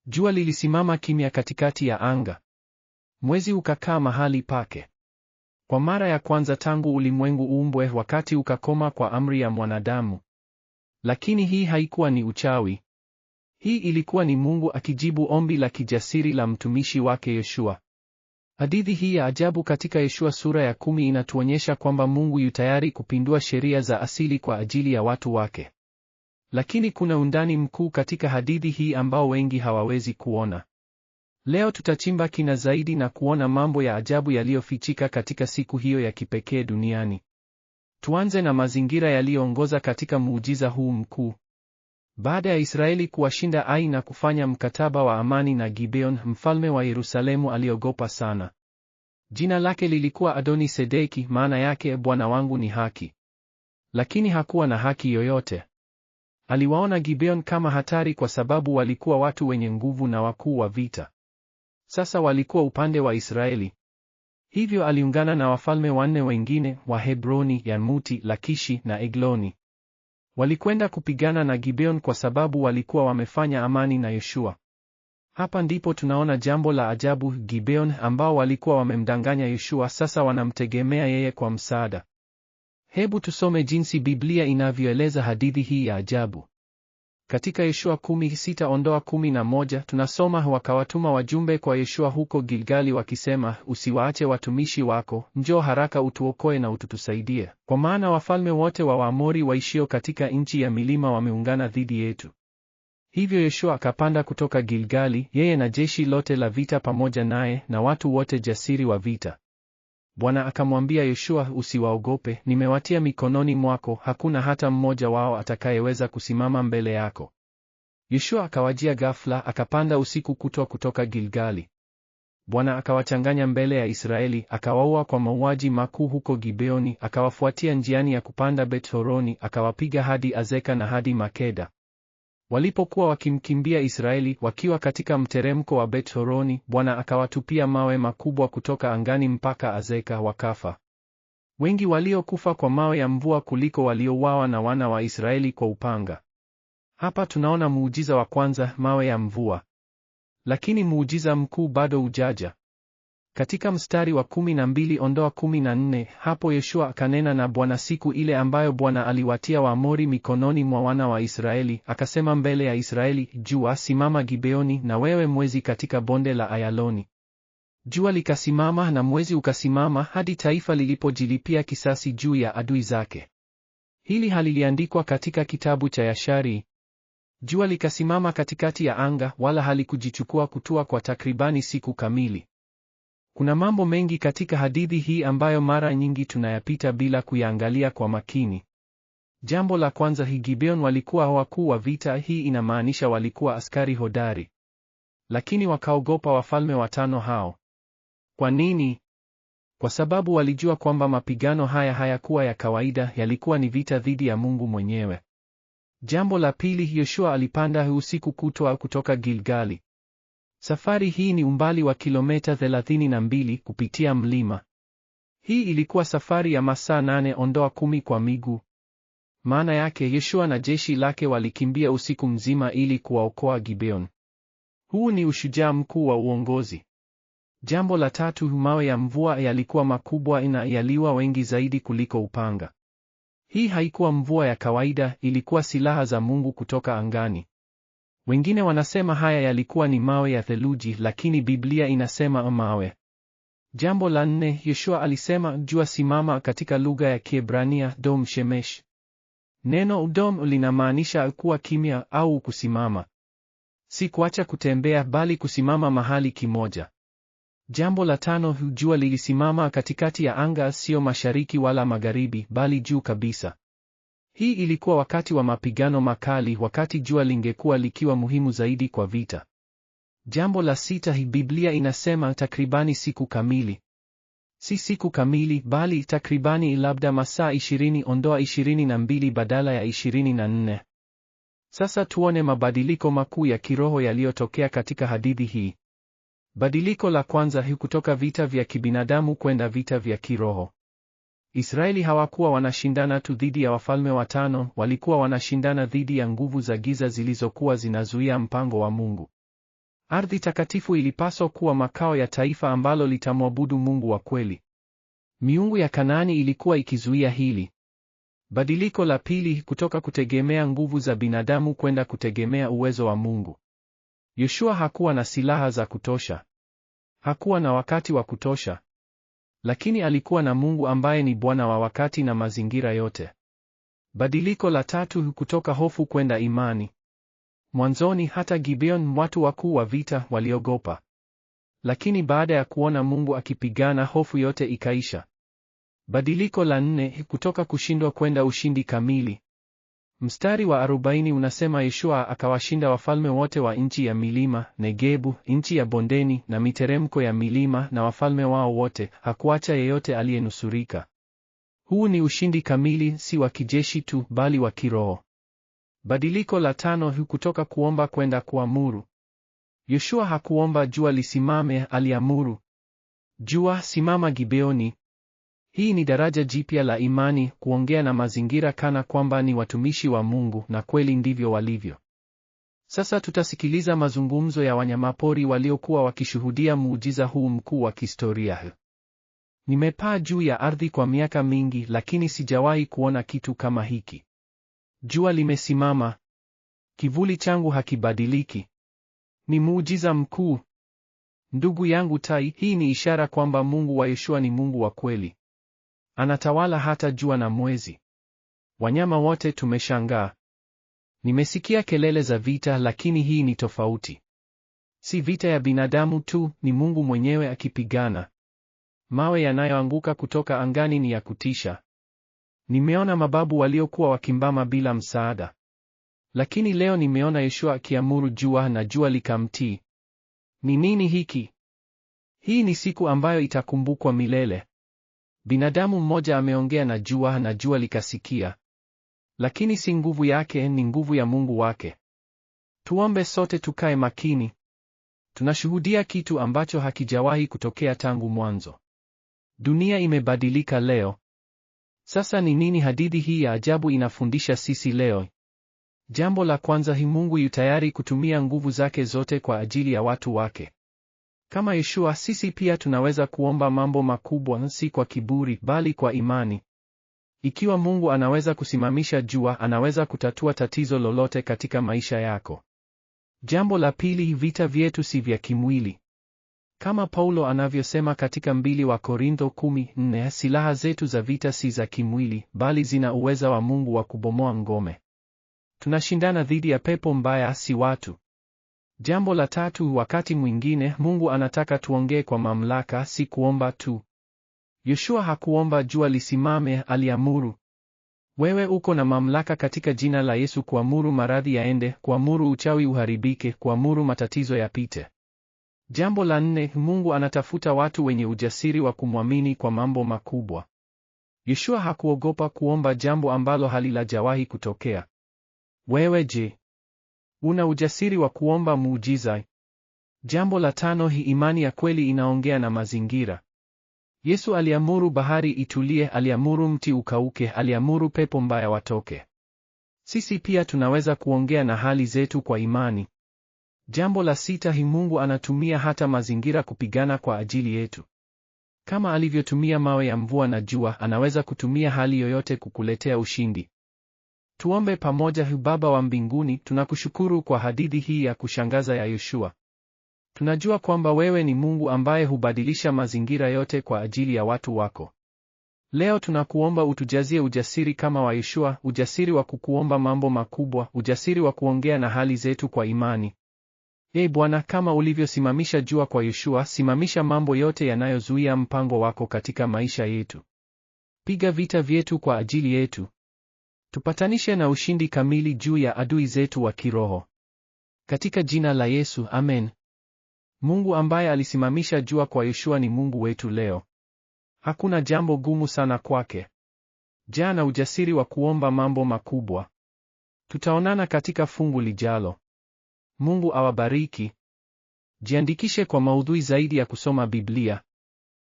Jua lilisimama kimya katikati ya anga. Mwezi ukakaa mahali pake. Kwa mara ya kwanza tangu ulimwengu uumbwe, wakati ukakoma kwa amri ya mwanadamu. Lakini hii haikuwa ni uchawi. Hii ilikuwa ni Mungu akijibu ombi la kijasiri la mtumishi wake Yoshua. Hadithi hii ya ajabu katika Yoshua sura ya 10 inatuonyesha kwamba Mungu yu tayari kupindua sheria za asili kwa ajili ya watu wake. Lakini kuna undani mkuu katika hadithi hii ambao wengi hawawezi kuona. Leo tutachimba kina zaidi na kuona mambo ya ajabu yaliyofichika katika siku hiyo ya kipekee duniani. Tuanze na mazingira yaliyoongoza katika muujiza huu mkuu. Baada ya Israeli kuwashinda Ai na kufanya mkataba wa amani na Gibeon, mfalme wa Yerusalemu aliogopa sana. Jina lake lilikuwa Adoni-Sedeki, maana yake Bwana wangu ni haki. Lakini hakuwa na haki yoyote. Aliwaona Gibeon kama hatari kwa sababu walikuwa watu wenye nguvu na wakuu wa vita. Sasa walikuwa upande wa Israeli. Hivyo aliungana na wafalme 4 wengine wa Hebroni, Yarmuti, Lakishi na Egloni. Walikwenda kupigana na Gibeon kwa sababu walikuwa wamefanya amani na Yoshua. Hapa ndipo tunaona jambo la ajabu. Gibeon ambao walikuwa wamemdanganya Yoshua sasa wanamtegemea yeye kwa msaada. Hebu tusome jinsi Biblia inavyoeleza hadithi hii ya ajabu. Katika Yoshua 10:6-11 tunasoma, wakawatuma wajumbe kwa Yoshua huko Gilgali wakisema, usiwaache watumishi wako, njoo haraka utuokoe na ututusaidie, kwa maana wafalme wote wa Waamori waishio katika nchi ya milima wameungana dhidi yetu. Hivyo Yoshua akapanda kutoka Gilgali, yeye na jeshi lote la vita pamoja naye, na watu wote jasiri wa vita. Bwana akamwambia Yoshua, usiwaogope, nimewatia mikononi mwako, hakuna hata mmoja wao atakayeweza kusimama mbele yako. Yoshua akawajia ghafla, akapanda usiku kutwa kutoka Gilgali. Bwana akawachanganya mbele ya Israeli, akawaua kwa mauaji makuu huko Gibeoni, akawafuatia njiani ya kupanda Bet-horoni, akawapiga hadi Azeka na hadi Makeda. Walipokuwa wakimkimbia Israeli, wakiwa katika mteremko wa Bet-horoni, Bwana akawatupia mawe makubwa kutoka angani mpaka Azeka, wakafa. Wengi waliokufa kwa mawe ya mvua kuliko waliouawa na wana wa Israeli kwa upanga. Hapa tunaona muujiza wa kwanza, mawe ya mvua. Lakini muujiza mkuu bado hujaja. Katika mstari wa 12-14, hapo Yoshua akanena na Bwana siku ile ambayo Bwana aliwatia Waamori mikononi mwa wana wa Israeli, akasema mbele ya Israeli, jua simama Gibeoni, na wewe mwezi katika bonde la Ayaloni. Jua likasimama na mwezi ukasimama hadi taifa lilipojilipia kisasi juu ya adui zake. Hili haliliandikwa katika kitabu cha Yashari. Jua likasimama katikati ya anga, wala halikujichukua kutua kwa takribani siku kamili. Kuna mambo mengi katika hadithi hii ambayo mara nyingi tunayapita bila kuyaangalia kwa makini. Jambo la kwanza, Gibeon walikuwa wakuu wa vita. Hii inamaanisha walikuwa askari hodari. Lakini wakaogopa wafalme 5 hao. Kwa nini? Kwa sababu walijua kwamba mapigano haya hayakuwa ya kawaida, yalikuwa ni vita dhidi ya Mungu mwenyewe. Jambo la pili, Yoshua alipanda usiku kutwa kutoka Gilgali. Safari hii ni umbali wa kilomita 32 kupitia mlima. Hii ilikuwa safari ya masaa 8-10 kwa miguu. Maana yake Yoshua na jeshi lake walikimbia usiku mzima ili kuwaokoa Gibeon. Huu ni ushujaa mkuu wa uongozi. Jambo la tatu, mawe ya mvua yalikuwa makubwa na yaliua wengi zaidi kuliko upanga. Hii haikuwa mvua ya kawaida, ilikuwa silaha za Mungu kutoka angani. Wengine wanasema haya yalikuwa ni mawe ya theluji, lakini Biblia inasema mawe. Jambo la 4, Yoshua alisema jua simama, katika lugha ya Kiebrania dom shemesh. Neno dom linamaanisha kuwa kimya au kusimama. Si kuacha kutembea, bali kusimama mahali kimoja. Jambo la 5, jua lilisimama katikati ya anga, sio mashariki wala magharibi, bali juu kabisa. Hii ilikuwa wakati wa mapigano makali, wakati jua lingekuwa likiwa muhimu zaidi kwa vita. Jambo la 6, Biblia inasema takribani siku kamili. Si siku kamili, bali takribani, labda masaa 20 ondoa 22 badala ya 24. Sasa tuone mabadiliko makuu ya kiroho yaliyotokea katika hadithi hii. Badiliko la kwanza, kutoka vita vya kibinadamu kwenda vita vya kiroho. Israeli hawakuwa wanashindana tu dhidi ya wafalme 5, walikuwa wanashindana dhidi ya nguvu za giza zilizokuwa zinazuia mpango wa Mungu. Ardhi takatifu ilipaswa kuwa makao ya taifa ambalo litamwabudu Mungu wa kweli. Miungu ya Kanaani ilikuwa ikizuia hili. Badiliko la pili, kutoka kutegemea nguvu za binadamu kwenda kutegemea uwezo wa Mungu. Yoshua hakuwa na silaha za kutosha. Hakuwa na wakati wa kutosha. Lakini alikuwa na Mungu ambaye ni Bwana wa wakati na mazingira yote. Badiliko la tatu, kutoka hofu kwenda imani. Mwanzoni hata Gibeon, watu wakuu wa vita, waliogopa. Lakini baada ya kuona Mungu akipigana, hofu yote ikaisha. Badiliko la nne, kutoka kushindwa kwenda ushindi kamili. Mstari wa 40 unasema Yoshua akawashinda wafalme wote wa nchi ya milima, Negebu, nchi ya bondeni na miteremko ya milima na wafalme wao wote, hakuacha yeyote aliyenusurika. Huu ni ushindi kamili, si wa kijeshi tu, bali wa kiroho. Badiliko la tano, kutoka kuomba kwenda kuamuru. Yoshua hakuomba jua lisimame, aliamuru. Jua, simama Gibeoni. Hii ni daraja jipya la imani, kuongea na mazingira kana kwamba ni watumishi wa Mungu, na kweli ndivyo walivyo. Sasa tutasikiliza mazungumzo ya wanyamapori waliokuwa wakishuhudia muujiza huu mkuu wa kihistoria. Nimepaa juu ya ardhi kwa miaka mingi, lakini sijawahi kuona kitu kama hiki. Jua limesimama. Kivuli changu hakibadiliki. Ni muujiza mkuu. Ndugu yangu Tai, hii ni ishara kwamba Mungu wa Yoshua ni Mungu wa kweli. Anatawala hata jua na mwezi. Wanyama wote tumeshangaa. Nimesikia kelele za vita, lakini hii ni tofauti. Si vita ya binadamu tu, ni Mungu mwenyewe akipigana. Mawe yanayoanguka kutoka angani ni ya kutisha. Nimeona mababu waliokuwa wakimbama bila msaada. Lakini leo nimeona Yoshua akiamuru jua na jua likamtii. Ni nini hiki? Hii ni siku ambayo itakumbukwa milele. Binadamu mmoja ameongea na jua likasikia. Lakini si nguvu yake, ni nguvu ya Mungu wake. Tuombe sote, tukae makini. Tunashuhudia kitu ambacho hakijawahi kutokea tangu mwanzo. Dunia imebadilika leo. Sasa ni nini hadithi hii ya ajabu inafundisha sisi leo? Jambo la kwanza, Mungu yu tayari kutumia nguvu zake zote kwa ajili ya watu wake. Kama Yoshua, sisi pia tunaweza kuomba mambo makubwa, si kwa kiburi, bali kwa imani. Ikiwa Mungu anaweza kusimamisha jua, anaweza kutatua tatizo lolote katika maisha yako. Jambo la pili, vita vyetu si vya kimwili. Kama Paulo anavyosema katika 2 Korintho 10:4, silaha zetu za vita si za kimwili, bali zina uweza wa Mungu wa kubomoa ngome. Tunashindana dhidi ya pepo mbaya, si watu. Jambo la tatu, wakati mwingine Mungu anataka tuongee kwa mamlaka, si kuomba tu. Yoshua hakuomba jua lisimame, aliamuru. Wewe uko na mamlaka katika jina la Yesu kuamuru maradhi yaende, kuamuru uchawi uharibike, kuamuru matatizo yapite. Jambo la nne, Mungu anatafuta watu wenye ujasiri wa kumwamini kwa mambo makubwa. Yoshua hakuogopa kuomba jambo ambalo halijawahi kutokea. Wewe je? Una ujasiri wa kuomba muujiza? Jambo la tano, hii imani ya kweli inaongea na mazingira. Yesu aliamuru bahari itulie, aliamuru mti ukauke, aliamuru pepo mbaya watoke. Sisi pia tunaweza kuongea na hali zetu kwa imani. Jambo la sita, Mungu anatumia hata mazingira kupigana kwa ajili yetu. Kama alivyotumia mawe ya mvua na jua, anaweza kutumia hali yoyote kukuletea ushindi. Tuombe pamoja. Baba wa mbinguni, tunakushukuru kwa hadithi hii ya kushangaza ya Yoshua. Tunajua kwamba wewe ni Mungu ambaye hubadilisha mazingira yote kwa ajili ya watu wako. Leo tunakuomba utujazie ujasiri kama wa Yoshua, ujasiri wa kukuomba mambo makubwa, ujasiri wa kuongea na hali zetu kwa imani. Bwana, kama ulivyosimamisha jua kwa Yoshua, simamisha mambo yote yanayozuia mpango wako katika maisha yetu. Piga vita vyetu kwa ajili yetu. Tupatanishe na ushindi kamili juu ya adui zetu wa kiroho. Katika jina la Yesu, amen. Mungu ambaye alisimamisha jua kwa Yoshua ni Mungu wetu leo. Hakuna jambo gumu sana kwake. Jaa na ujasiri wa kuomba mambo makubwa. Tutaonana katika fungu lijalo. Mungu awabariki. Jiandikishe kwa maudhui zaidi ya kusoma Biblia.